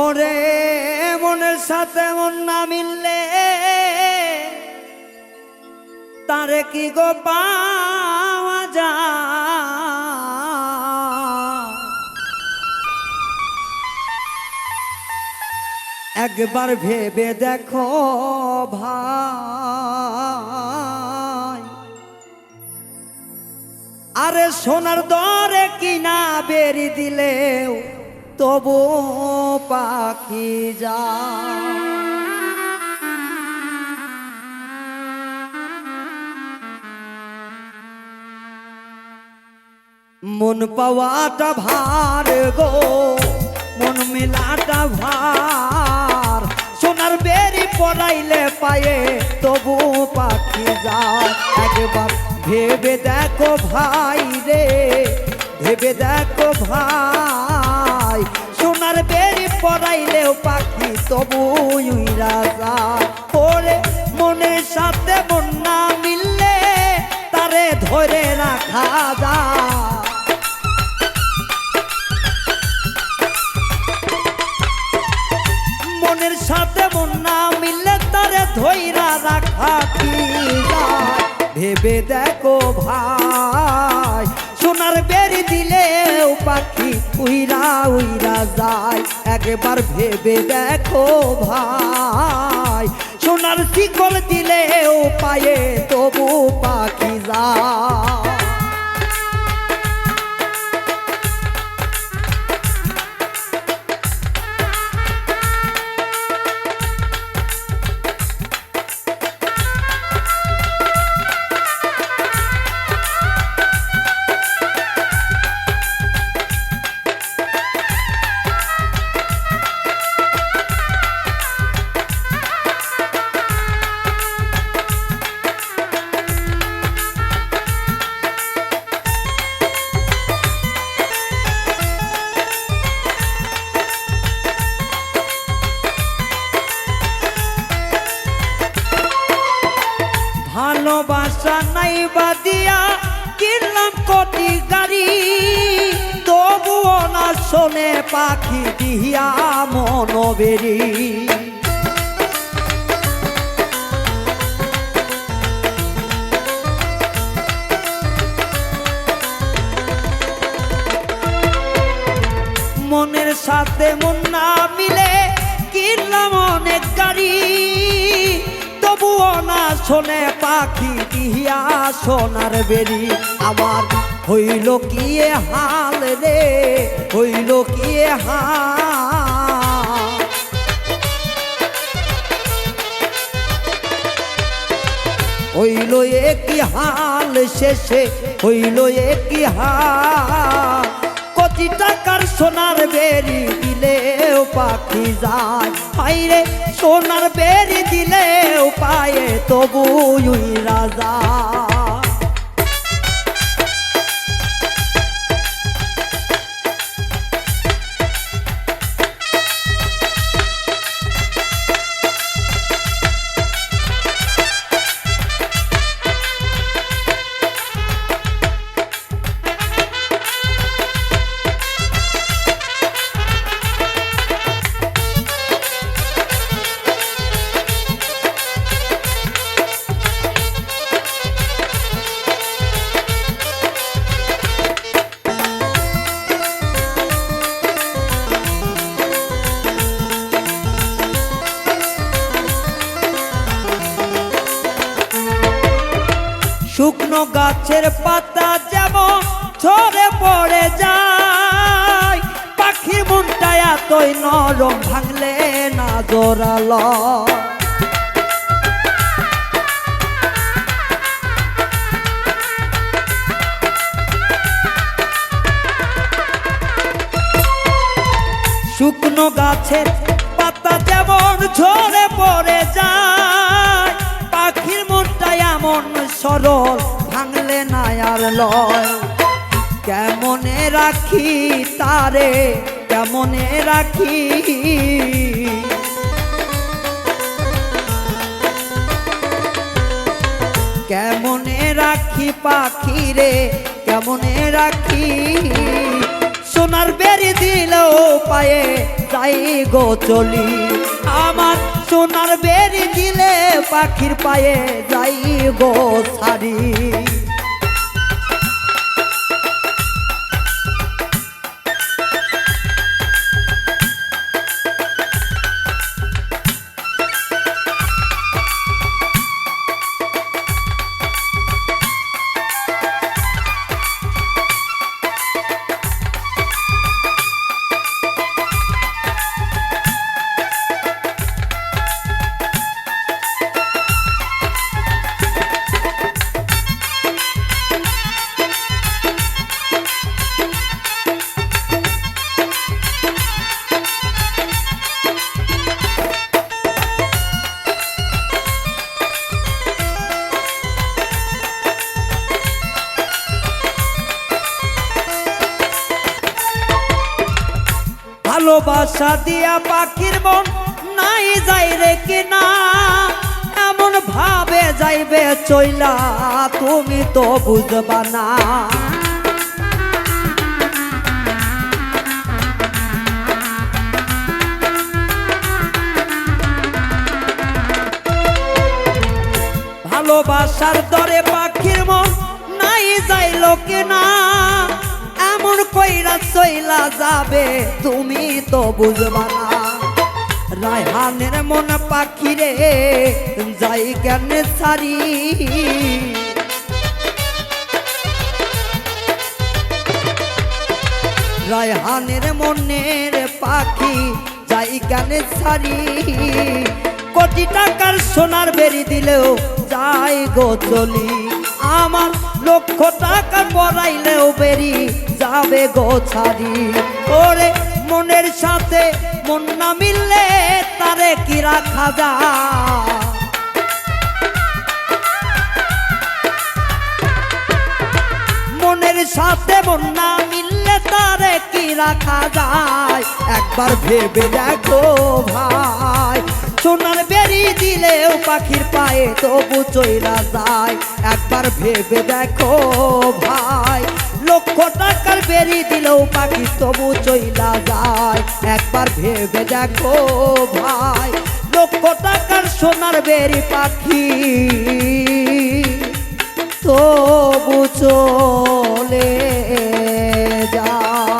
ওরে মনের সাথে মন না মিললে তারে কি গো পাওয়া যায়। একবার ভেবে দেখো ভাই, আরে সোনার দরে কিনা বেরি দিলেও তবু পাখি যায়। মন পাওয়াটা ভার গো, মন মেলাটা ভার, সোনার বেরি পড়াইলে পায়ে তবু পাখি যায়। একবার ভেবে দেখো ভাই রে, ভেবে দেখো ভাই, সোনার বেরি পড়াইলেও পাখি তবু উইরা যায়। ওরে মনের সাথে মন না মিললে তারে ধরে রাখা যায়। মনের সাথে মন না মিললে তারে ধইরা রাখা কি যায়। ভেবে দেখো ভাই, সোনার বেরি দিলেও পাখি উইরা উইরা যায়। একবার ভেবে দেখো ভাই, সোনার শিকল দিলেও পায়ে তবু পাখি যায়। ভালোবাসা নাই বাদিয়া কিনলাম কোটি গাড়ি, তবুও না শোনে পাখি দিয়া মনোবেরি। মনের সাথে মন না মিলে কিনলাম অনেক গাড়ি, তবুও না শোনে পাখি দিয়া সোনার বেরি। আমার হইল কি হাল রে, হইল কি হাল, হইল একই হাল শেষে, হইল একই হাল। কোটি টাকার সোনার বেরি দিলেও পাখি যায়। হাইরে সোনার বেরি দিলেও পায়ে তবু উইরা যায়। শুকনো গাছের পাতা যেমন ঝরে পড়ে যায়, পাখির মনটা এতই নরম ভাঙলে না জোরালো। শুকনো গাছের পাতা যেমন ঝরে পড়ে যায়, পাখির মনটা এমন সরল ভাঙলে না আর লয়। কেমনে রাখি তারে, কেমনে রাখি, কেমনে রাখি পাখি রে, কেমনে রাখি। সোনার বেরি দিলেও পায়ে যাই গো চলি আমার সোনার বেরি দিলে পাখির পায়ে যাই গো ছাড়ি ভালোবাসা দিয়া পাখির মন নাই যাই রে কিনা এমন ভাবে যাইবে চইলা তুমি তো বুঝবা না ভালোবাসার দরে পাখির মন নাই যাইল কিনা এমন কইরা চইলা যাবে তুমি তো বুঝবা না রায়হানের মন পাখিরে যাই কেন ছাড়ি রায়হানের মনের পাখি যাই কেন ছাড়ি কোটি টাকার সোনার বেরি দিলেও যাই গো চলি আমার লক্ষ টাকা পড়াইলেও বেরি যাবে গো ছাড়ি ওরে মনের সাথে মন না মিললে তারে কি রাখা যায় মনের সাথে মন না মিললে তারে কি রাখা যায় একবার ভেবে দেখো ভাই সোনার বেরি দিলেও পাখির পায়ে তবু চইলা যায় একবার ভেবে দেখো ভাই লক্ষ টাকার বেরি দিলেও পাখি তবু চইলা যায় একবার ভেবে দেখো ভাই লক্ষ টাকার সোনার বেরি পাখি তবু চলে যায়।